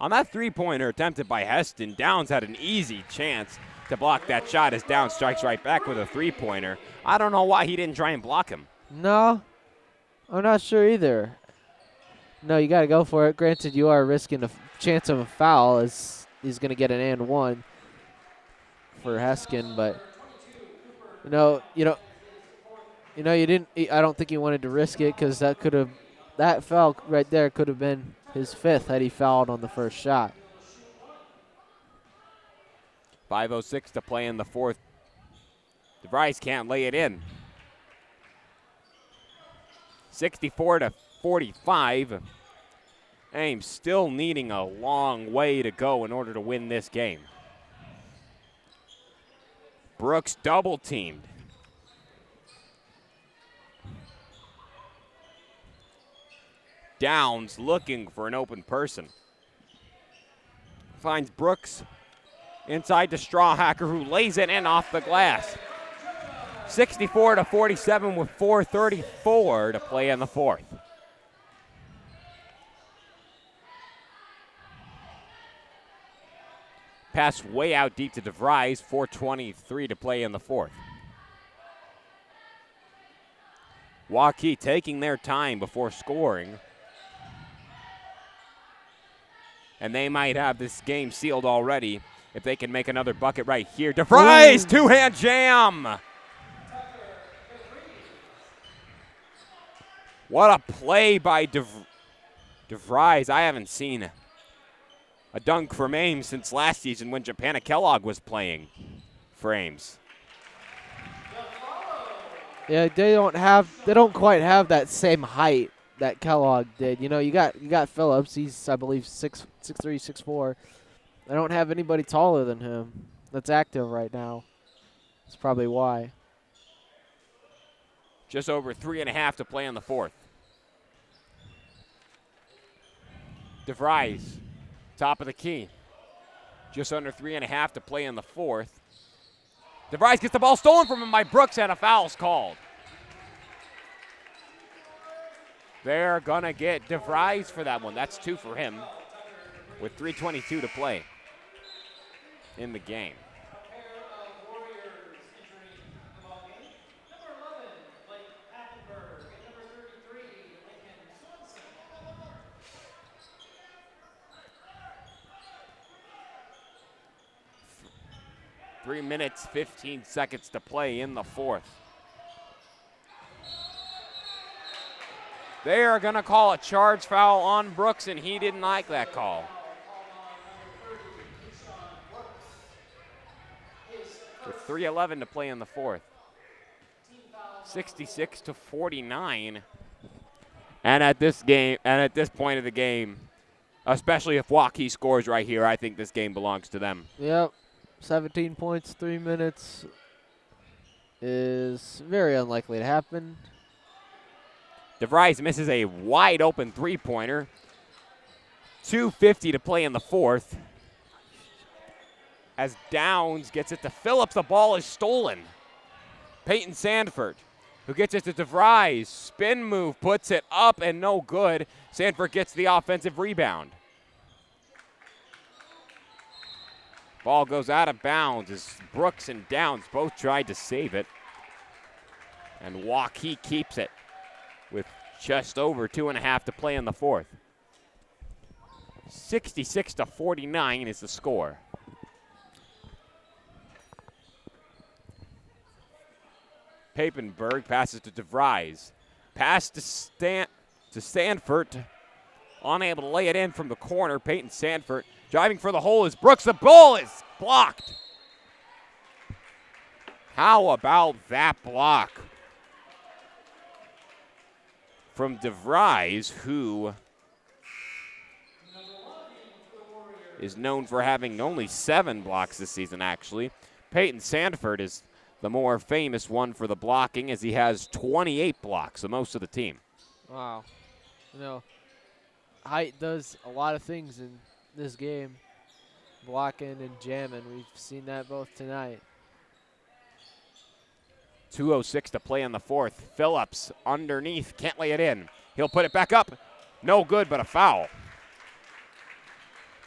On that three-pointer attempted by Heston, Downs had an easy chance to block that shot as Downs strikes right back with a three-pointer. I don't know why he didn't try and block him. No, I'm not sure either. No, you got to go for it. Granted, you are risking a chance of a foul as he's going to get an and one for Heskin, but you didn't. I don't think he wanted to risk it because that foul right there could have been his fifth had he fouled on the first shot. 5:06 to play in the fourth. DeVries can't lay it in. 64-45. Ames still needing a long way to go in order to win this game. Brooks double teamed. Downs looking for an open person. Finds Brooks inside to Strawhacker, who lays it in off the glass. 64-47 with 4:34 to play in the fourth. Pass way out deep to DeVries, 4:23 to play in the fourth. Waukee taking their time before scoring. And they might have this game sealed already if they can make another bucket right here. DeVries, two-hand jam. What a play by DeVries. I haven't seen a dunk from Ames since last season when Japana Kellogg was playing for Ames. Yeah, they don't quite have that same height that Kellogg did. You got Phillips. He's, I believe, 6'3", 6'4". They don't have anybody taller than him that's active right now. That's probably why. Just over 3.5 to play in the fourth. DeVries, top of the key. Just under 3.5 to play in the fourth. DeVries gets the ball stolen from him by Brooks, and a foul's called. They're going to get DeVries for that one. That's 2 for him with 3:22 to play in the game. Three minutes, 15 seconds to play in the fourth. They are going to call a charge foul on Brooks, and he didn't like that call. With 3:11 to play in the fourth. 66-49. And at this point of the game, especially if Waukee scores right here. I think this game belongs to them. Yep. 17 points, 3 minutes is very unlikely to happen. DeVries misses a wide open three-pointer. 2:50 to play in the fourth. As Downs gets it to Phillips, the ball is stolen. Peyton Sanford, who gets it to DeVries. Spin move, puts it up and no good. Sanford gets the offensive rebound. Ball goes out of bounds as Brooks and Downs both tried to save it. And Waukee keeps it with just over 2.5 to play in the fourth. 66-49 is the score. Papenberg passes to DeVries. Pass to Sanford. Unable to lay it in from the corner. Peyton Sanford driving for the hole is Brooks. The ball is blocked. How about that block from DeVries, who is known for having only 7 blocks this season, actually. Peyton Sanford is the more famous one for the blocking, as he has 28 blocks, the most of the team. Wow. You know, height does a lot of things in this game. Blocking and jamming. We've seen that both tonight. 2:06 to play in the fourth. Phillips underneath, can't lay it in. He'll put it back up. No good, but a foul.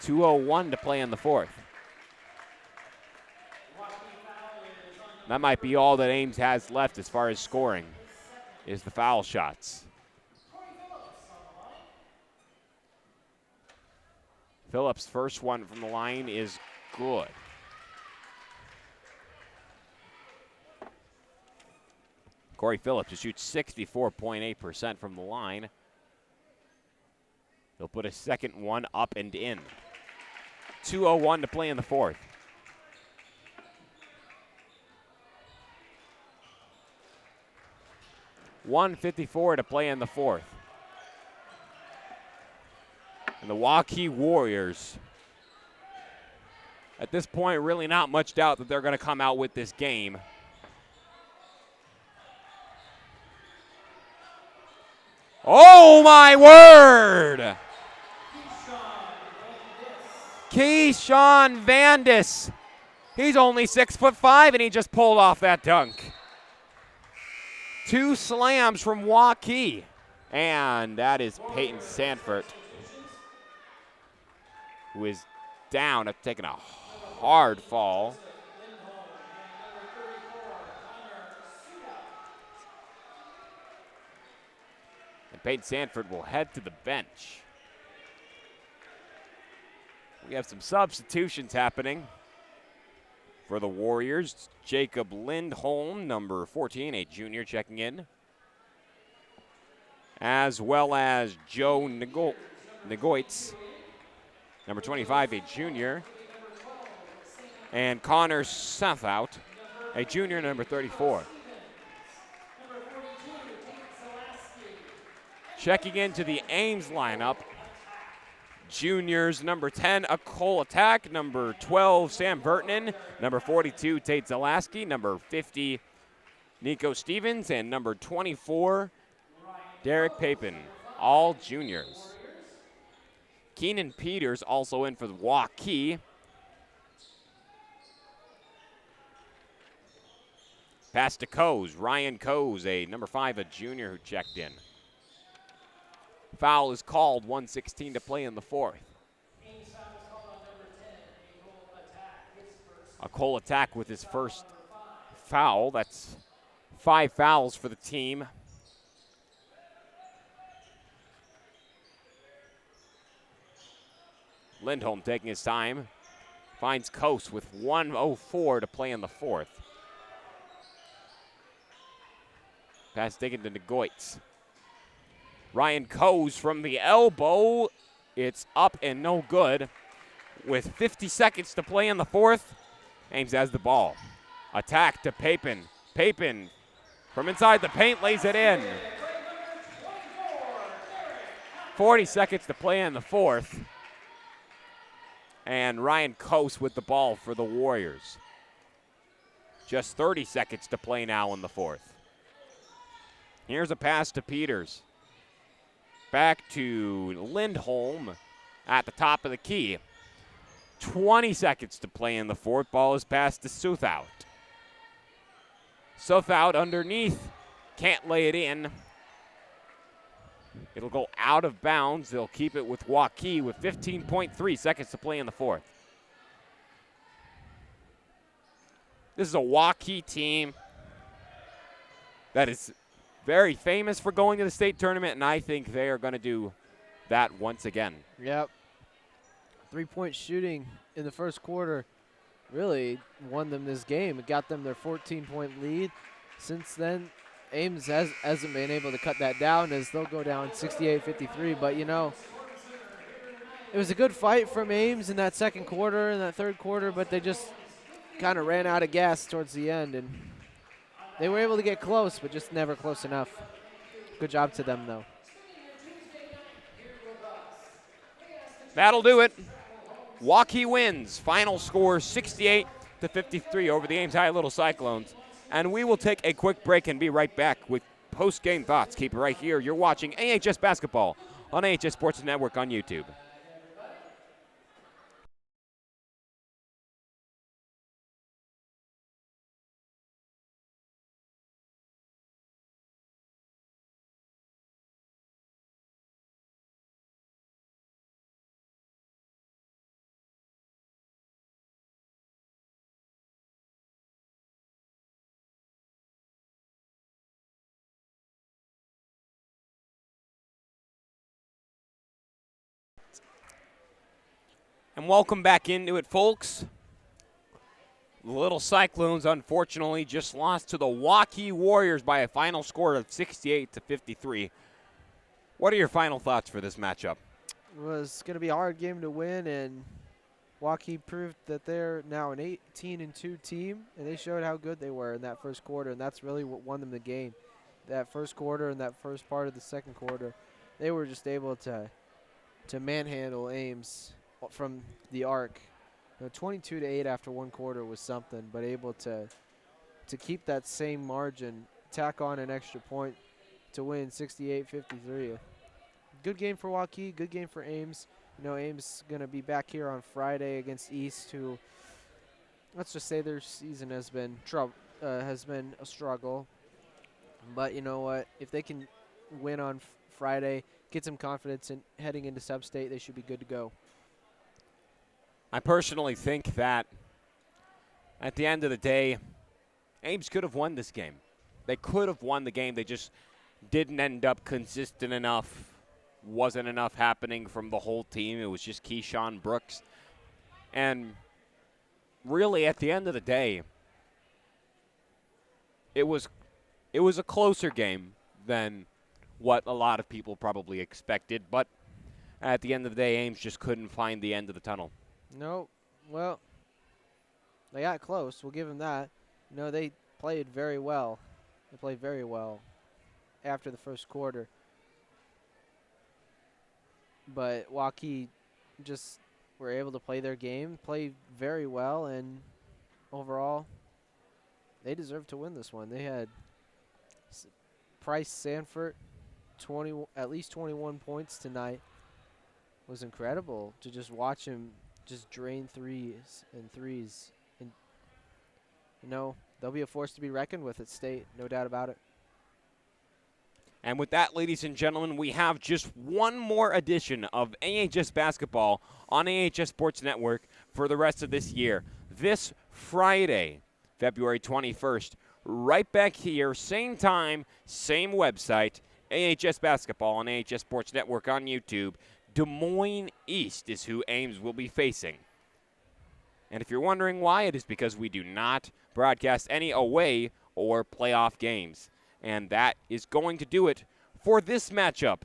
2:01 to play in the fourth. That might be all that Ames has left as far as scoring, is the foul shots. Phillips' first one from the line is good. Corey Phillips shoots 64.8% from the line. He'll put a second one up and in. 2:01 to play in the fourth. .154 to play in the fourth. And the Waukee Warriors, at this point, really not much doubt that they're going to come out with this game. Oh, my word! Keyshawn Vandis. He's only 6'5", and he just pulled off that dunk. 2 slams from Waukee. And that is Peyton Sanford, who is down after taking a hard fall. And Peyton Sanford will head to the bench. We have some substitutions happening for the Warriors. Jacob Lindholm, number 14, a junior, checking in, as well as Joe Negoitz, number 25, a junior, and Connor Southout, a junior, number 34. Checking into the Ames lineup, juniors, number 10, Cole Attack, number 12, Sam Vertinen, number 42, Tate Zalaski, number 50, Nico Stevens, and number 24, Derek Papin, all juniors. Keenan Peters also in for the Waukee. Pass to Coes, Ryan Coes, a number 5, a junior who checked in. Foul is called, 1:16 to play in the fourth. A Cole Attack with his first foul. That's 5 fouls for the team. Lindholm taking his time. Finds Coase with 1:04 to play in the fourth. Pass taken to Negoitz. Ryan Coase from the elbow. It's up and no good. With 50 seconds to play in the fourth, Ames has the ball. Attack to Papin. Papin from inside the paint lays it in. 40 seconds to play in the fourth. And Ryan Coase with the ball for the Warriors. Just 30 seconds to play now in the fourth. Here's a pass to Peters. Back to Lindholm at the top of the key. 20 seconds to play in the fourth. Ball is passed to Southout. Southout underneath. Can't lay it in. It'll go out of bounds. They'll keep it with Waukee with 15.3 seconds to play in the fourth. This is a Waukee team that is very famous for going to the state tournament, and I think they are going to do that once again. Yep. 3-point shooting in the first quarter really won them this game. It got them their 14-point lead. Since then, Ames hasn't been able to cut that down as they'll go down 68-53. But, you know, it was a good fight from Ames in that second quarter and that third quarter, but they just kind of ran out of gas towards the end. And they were able to get close, but just never close enough. Good job to them, though. That'll do it. Waukee wins. Final score 68-53 over the Ames High Little Cyclones. And we will take a quick break and be right back with post-game thoughts. Keep it right here. You're watching AHS Basketball on AHS Sports Network on YouTube. And welcome back into it, folks. The Little Cyclones, unfortunately, just lost to the Waukee Warriors by a final score of 68-53. What are your final thoughts for this matchup? It was going to be a hard game to win, and Waukee proved that they're now an 18-2 team, and they showed how good they were in that first quarter, and that's really what won them the game. That first quarter and that first part of the second quarter, they were just able to manhandle Ames from the arc. 22-8 after one quarter was something, but able to keep that same margin, tack on an extra point to win 68-53. Good game for Waukee, good game for Ames. You know, Ames going to be back here on Friday against East, who, let's just say their season has been a struggle. But you know what? If they can win on Friday, get some confidence in heading into sub-state, they should be good to go. I personally think that at the end of the day, Ames could have won this game. They could have won the game. They just didn't end up consistent enough. Wasn't enough happening from the whole team. It was just Keyshawn Brooks. And really, at the end of the day, it was a closer game than what a lot of people probably expected. But at the end of the day, Ames just couldn't find the end of the tunnel. No, well, they got close. We'll give them that. You know, they played very well. They played very well after the first quarter. But Waukee just were able to play their game, play very well, and overall, they deserve to win this one. They had Price Sanford, at least 21 points tonight. It was incredible to just watch him just drain threes. And, you know, they'll be a force to be reckoned with at state, no doubt about it. And with that, ladies and gentlemen, we have just one more edition of AHS Basketball on AHS Sports Network for the rest of this year. This Friday, February 21st, right back here, same time, same website, AHS Basketball on AHS Sports Network on YouTube. Des Moines East is who Ames will be facing. And if you're wondering why, it is because we do not broadcast any away or playoff games. And that is going to do it for this matchup.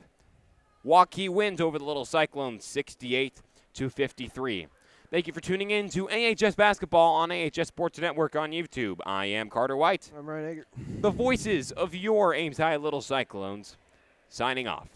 Waukee wins over the Little Cyclones 68-53. Thank you for tuning in to AHS Basketball on AHS Sports Network on YouTube. I am Carter White. I'm Ryan Eggert. The voices of your Ames High Little Cyclones, signing off.